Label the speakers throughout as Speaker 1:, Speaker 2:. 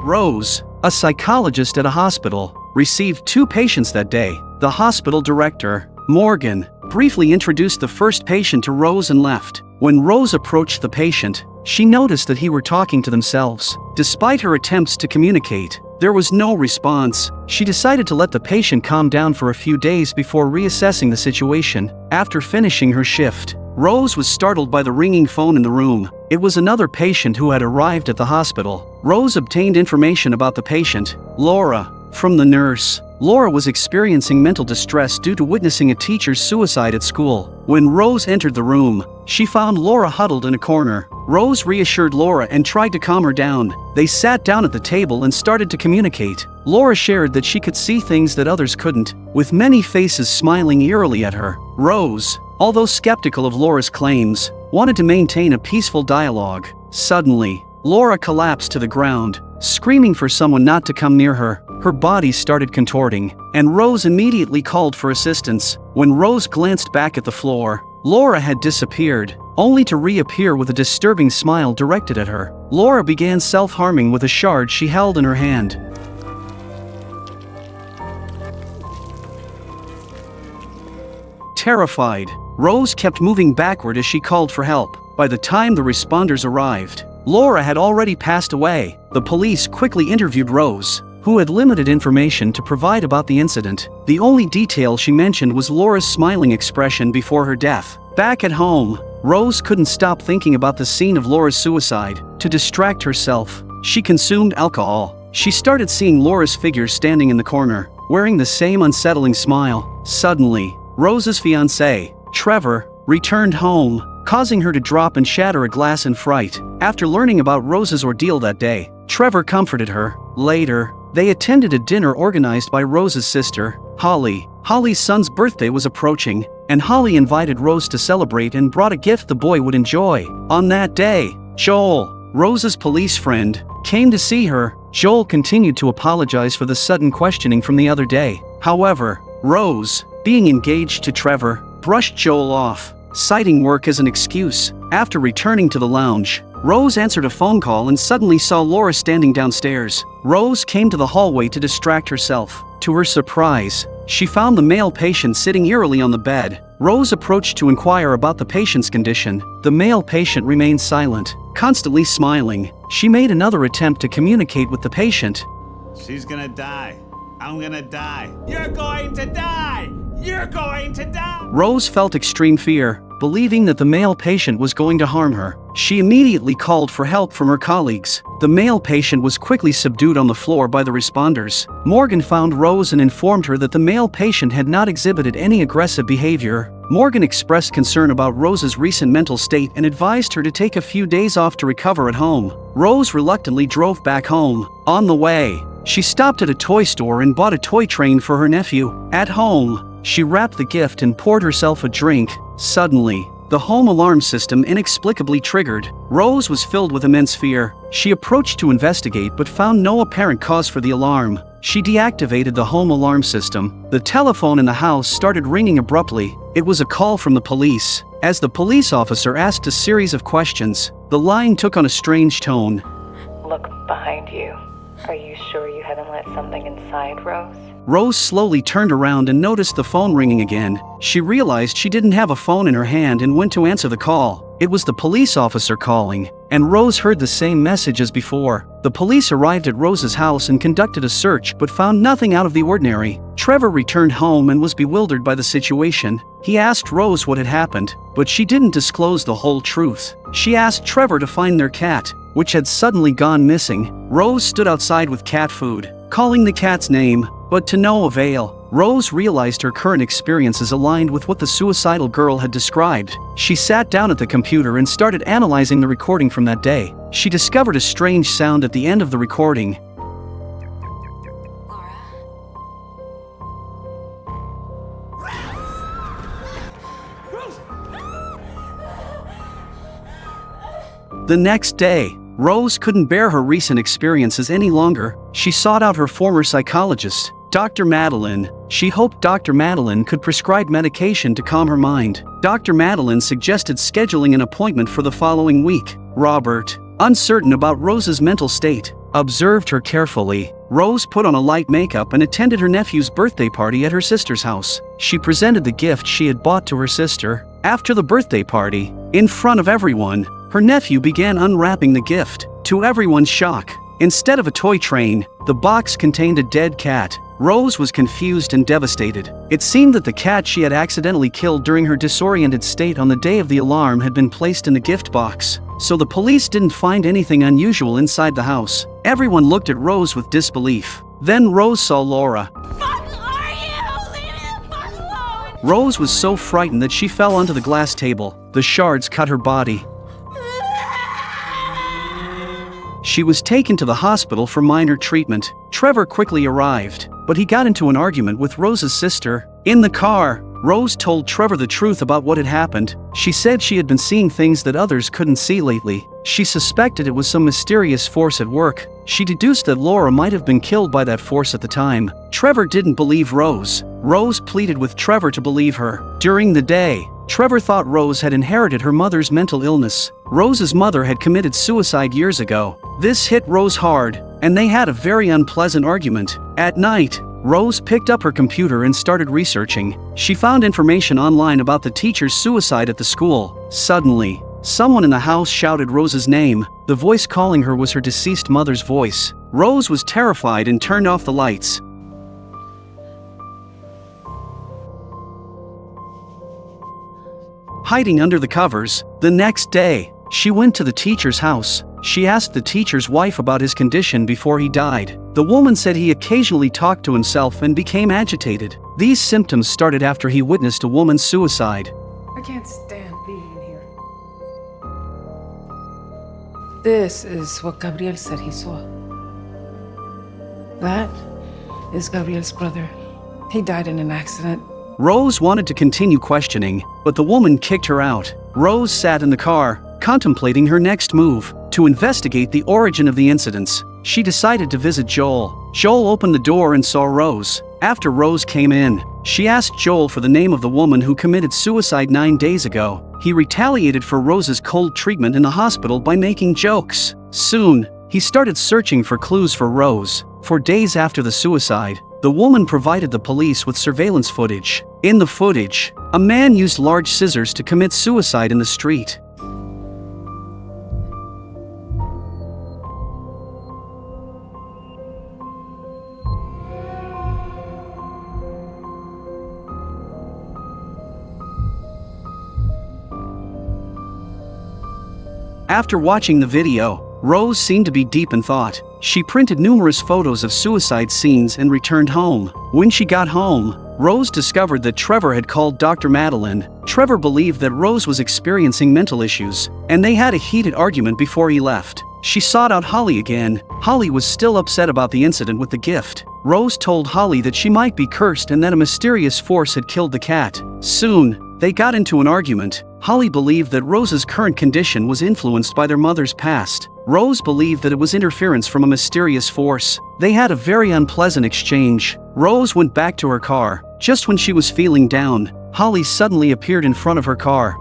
Speaker 1: Rose, a psychologist at a hospital, received 2 patients that day. The hospital director, Morgan, briefly introduced the first patient to Rose and left. When Rose approached the patient, she noticed that he were talking to themselves. Despite her attempts to communicate, there was no response. She decided to let the patient calm down for a few days before reassessing the situation. After finishing her shift, Rose was startled by the ringing phone in the room. It was another patient who had arrived at the hospital. Rose obtained information about the patient, Laura, from the nurse. Laura was experiencing mental distress due to witnessing a teacher's suicide at school. When Rose entered the room, she found Laura huddled in a corner. Rose reassured Laura and tried to calm her down. They sat down at the table and started to communicate. Laura shared that she could see things that others couldn't, with many faces smiling eerily at her. Rose, although skeptical of Laura's claims, wanted to maintain a peaceful dialogue. Suddenly, Laura collapsed to the ground, screaming for someone not to come near her. Her body started contorting, and Rose immediately called for assistance. When Rose glanced back at the floor, Laura had disappeared, only to reappear with a disturbing smile directed at her. Laura began self-harming with a shard she held in her hand. Terrified, Rose kept moving backward as she called for help. By the time the responders arrived, Laura had already passed away. The police quickly interviewed Rose, who had limited information to provide about the incident. The only detail she mentioned was Laura's smiling expression before her death. Back at home, Rose couldn't stop thinking about the scene of Laura's suicide. To distract herself, she consumed alcohol. She started seeing Laura's figure standing in the corner, wearing the same unsettling smile. Suddenly, Rose's fiancé, Trevor, returned home, causing her to drop and shatter a glass in fright. After learning about Rose's ordeal that day, Trevor comforted her. Later, they attended a dinner organized by Rose's sister, Holly. Holly's son's birthday was approaching, and Holly invited Rose to celebrate and brought a gift the boy would enjoy. On that day, Joel, Rose's police friend, came to see her. Joel continued to apologize for the sudden questioning from the other day. However, Rose, being engaged to Trevor, brushed Joel off, citing work as an excuse. After returning to the lounge, Rose answered a phone call and suddenly saw Laura standing downstairs. Rose came to the hallway to distract herself. To her surprise, she found the male patient sitting eerily on the bed. Rose approached to inquire about the patient's condition. The male patient remained silent, constantly smiling. She made another attempt to communicate with the patient.
Speaker 2: She's gonna die. I'm gonna die. You're going to die! You're going to die!
Speaker 1: Rose felt extreme fear, believing that the male patient was going to harm her. She immediately called for help from her colleagues. The male patient was quickly subdued on the floor by the responders. Morgan found Rose and informed her that the male patient had not exhibited any aggressive behavior. Morgan expressed concern about Rose's recent mental state and advised her to take a few days off to recover at home. Rose reluctantly drove back home. On the way, she stopped at a toy store and bought a toy train for her nephew. At home, she wrapped the gift and poured herself a drink. Suddenly, the home alarm system inexplicably triggered. Rose was filled with immense fear. She approached to investigate but found no apparent cause for the alarm. She deactivated the home alarm system. The telephone in the house started ringing abruptly. It was a call from the police. As the police officer asked a series of questions, the line took on a strange tone.
Speaker 3: Look behind you. Are you sure you haven't let something inside, Rose?
Speaker 1: Rose slowly turned around and noticed the phone ringing again. She realized she didn't have a phone in her hand and went to answer the call. It was the police officer calling, and Rose heard the same message as before. The police arrived at Rose's house and conducted a search but found nothing out of the ordinary. Trevor returned home and was bewildered by the situation. He asked Rose what had happened, but she didn't disclose the whole truth. She asked Trevor to find their cat, which had suddenly gone missing. Rose stood outside with cat food, calling the cat's name, but to no avail. Rose realized her current experiences aligned with what the suicidal girl had described. She sat down at the computer and started analyzing the recording from that day. She discovered a strange sound at the end of the recording. The next day, Rose couldn't bear her recent experiences any longer. She sought out her former psychologist, Dr. Madeline. She hoped Dr. Madeline could prescribe medication to calm her mind. Dr. Madeline suggested scheduling an appointment for the following week. Robert, uncertain about Rose's mental state, observed her carefully. Rose put on a light makeup and attended her nephew's birthday party at her sister's house. She presented the gift she had bought to her sister. After the birthday party, in front of everyone, her nephew began unwrapping the gift. To everyone's shock, instead of a toy train, the box contained a dead cat. Rose was confused and devastated. It seemed that the cat she had accidentally killed during her disoriented state on the day of the alarm had been placed in the gift box, so the police didn't find anything unusual inside the house. Everyone looked at Rose with disbelief. Then Rose saw Laura.
Speaker 4: Fuck are you? Leave me the fuck alone!
Speaker 1: Rose was so frightened that she fell onto the glass table. The shards cut her body. She was taken to the hospital for minor treatment. Trevor quickly arrived, but he got into an argument with Rose's sister. In the car, Rose told Trevor the truth about what had happened. She said she had been seeing things that others couldn't see lately. She suspected it was some mysterious force at work. She deduced that Laura might have been killed by that force at the time. Trevor didn't believe Rose. Rose pleaded with Trevor to believe her. During the day, Trevor thought Rose had inherited her mother's mental illness. Rose's mother had committed suicide years ago. This hit Rose hard, and they had a very unpleasant argument. At night, Rose picked up her computer and started researching. She found information online about the teacher's suicide at the school. Suddenly, someone in the house shouted Rose's name. The voice calling her was her deceased mother's voice. Rose was terrified and turned off the lights. Hiding under the covers, the next day, she went to the teacher's house. She asked the teacher's wife about his condition before he died. The woman said he occasionally talked to himself and became agitated. These symptoms started after he witnessed a woman's suicide.
Speaker 5: I can't stand being in here. This is what Gabriel said he saw. That is Gabriel's brother. He died in an accident.
Speaker 1: Rose wanted to continue questioning, but the woman kicked her out. Rose sat in the car, contemplating her next move. To investigate the origin of the incidents, she decided to visit Joel. Joel opened the door and saw Rose. After Rose came in, she asked Joel for the name of the woman who committed suicide 9 days ago. He retaliated for Rose's cold treatment in the hospital by making jokes. Soon, he started searching for clues for Rose. For days after the suicide, the woman provided the police with surveillance footage. In the footage, a man used large scissors to commit suicide in the street. After watching the video, Rose seemed to be deep in thought. She printed numerous photos of suicide scenes and returned home. When she got home, Rose discovered that Trevor had called Dr. Madeline. Trevor believed that Rose was experiencing mental issues, and they had a heated argument before he left. She sought out Holly again. Holly was still upset about the incident with the gift. Rose told Holly that she might be cursed and that a mysterious force had killed the cat. Soon, they got into an argument. Holly believed that Rose's current condition was influenced by their mother's past. Rose believed that it was interference from a mysterious force. They had a very unpleasant exchange. Rose went back to her car. Just when she was feeling down, Holly suddenly appeared in front of her car.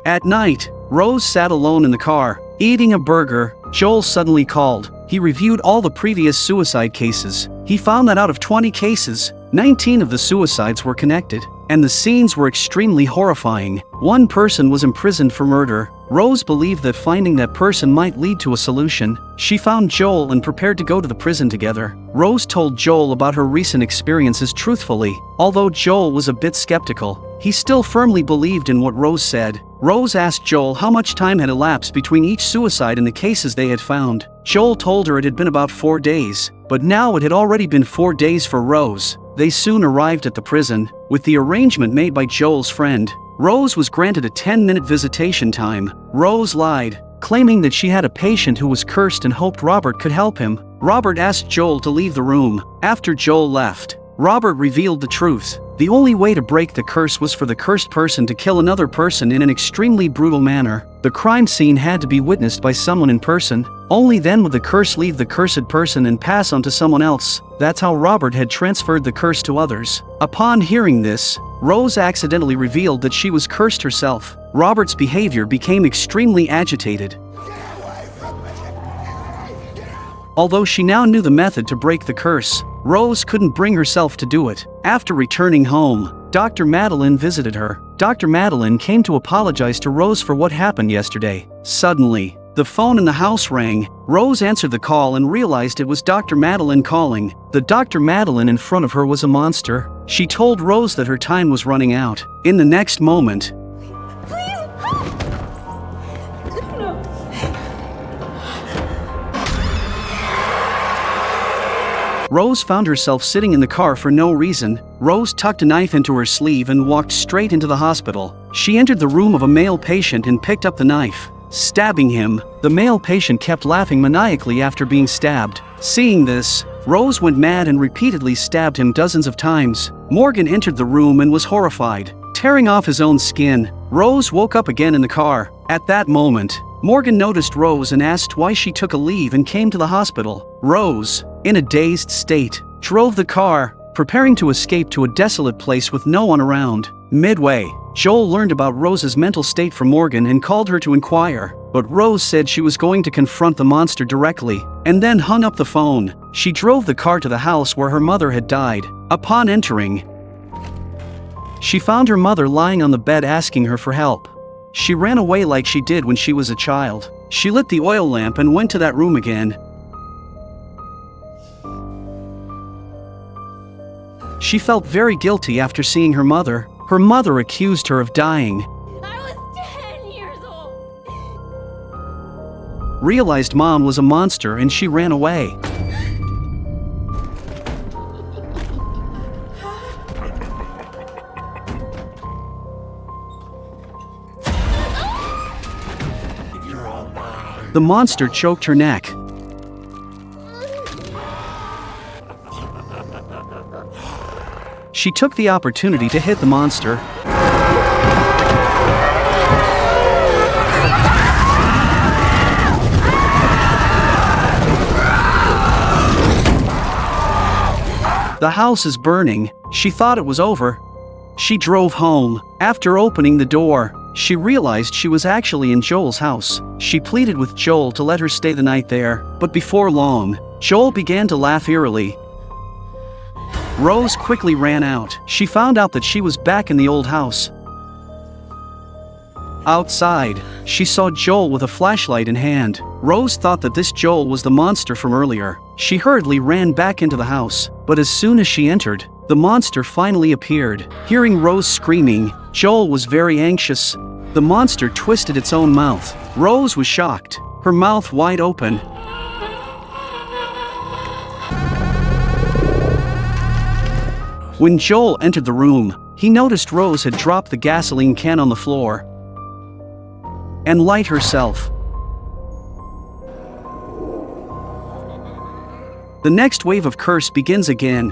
Speaker 1: At night, Rose sat alone in the car, eating a burger. Joel suddenly called. He reviewed all the previous suicide cases. He found that out of 20 cases, 19 of the suicides were connected, and the scenes were extremely horrifying. One person was imprisoned for murder. Rose believed that finding that person might lead to a solution. She found Joel and prepared to go to the prison together. Rose told Joel about her recent experiences truthfully. Although Joel was a bit skeptical, he still firmly believed in what Rose said. Rose asked Joel how much time had elapsed between each suicide in the cases they had found. Joel told her it had been about 4 days, but now it had already been 4 days for Rose. They soon arrived at the prison. With the arrangement made by Joel's friend, Rose was granted a 10-minute visitation time. Rose lied, claiming that she had a patient who was cursed and hoped Robert could help him. Robert asked Joel to leave the room. After Joel left, Robert revealed the truth. The only way to break the curse was for the cursed person to kill another person in an extremely brutal manner. The crime scene had to be witnessed by someone in person. Only then would the curse leave the cursed person and pass on to someone else. That's how Robert had transferred the curse to others. Upon hearing this, Rose accidentally revealed that she was cursed herself. Robert's behavior became extremely agitated.
Speaker 6: Get away
Speaker 1: Although she now knew the method to break the curse, Rose couldn't bring herself to do it. After returning home, Dr. Madeline visited her. Dr. Madeline came to apologize to Rose for what happened yesterday. Suddenly, the phone in the house rang. Rose answered the call and realized it was Dr. Madeline calling. The Dr. Madeline in front of her was a monster. She told Rose that her time was running out. In the next moment, Rose found herself sitting in the car for no reason. Rose tucked a knife into her sleeve and walked straight into the hospital. She entered the room of a male patient and picked up the knife, stabbing him. The male patient kept laughing maniacally after being stabbed. Seeing this, Rose went mad and repeatedly stabbed him dozens of times. Morgan entered the room and was horrified. Tearing off his own skin, Rose woke up again in the car. At that moment, Morgan noticed Rose and asked why she took a leave and came to the hospital. Rose, in a dazed state, drove the car, preparing to escape to a desolate place with no one around. Midway, Joel learned about Rose's mental state from Morgan and called her to inquire, but Rose said she was going to confront the monster directly, and then hung up the phone. She drove the car to the house where her mother had died. Upon entering, she found her mother lying on the bed asking her for help. She ran away like she did when she was a child. She lit the oil lamp and went to that room again. She felt very guilty after seeing her mother. Her mother accused her of dying.
Speaker 4: I was 10 years old.
Speaker 1: Realized mom was a monster and she ran away. The monster choked her neck. She took the opportunity to hit the monster. The house is burning. She thought it was over. She drove home. After opening the door, she realized she was actually in Joel's house. She pleaded with Joel to let her stay the night there, but before long, Joel began to laugh eerily. Rose quickly ran out. She found out that she was back in the old house. Outside, she saw Joel with a flashlight in hand. Rose thought that this Joel was the monster from earlier. She hurriedly ran back into the house, but as soon as she entered, the monster finally appeared. Hearing Rose screaming, Joel was very anxious. The monster twisted its own mouth. Rose was shocked, her mouth wide open. When Joel entered the room, he noticed Rose had dropped the gasoline can on the floor and light herself. The next wave of curse begins again.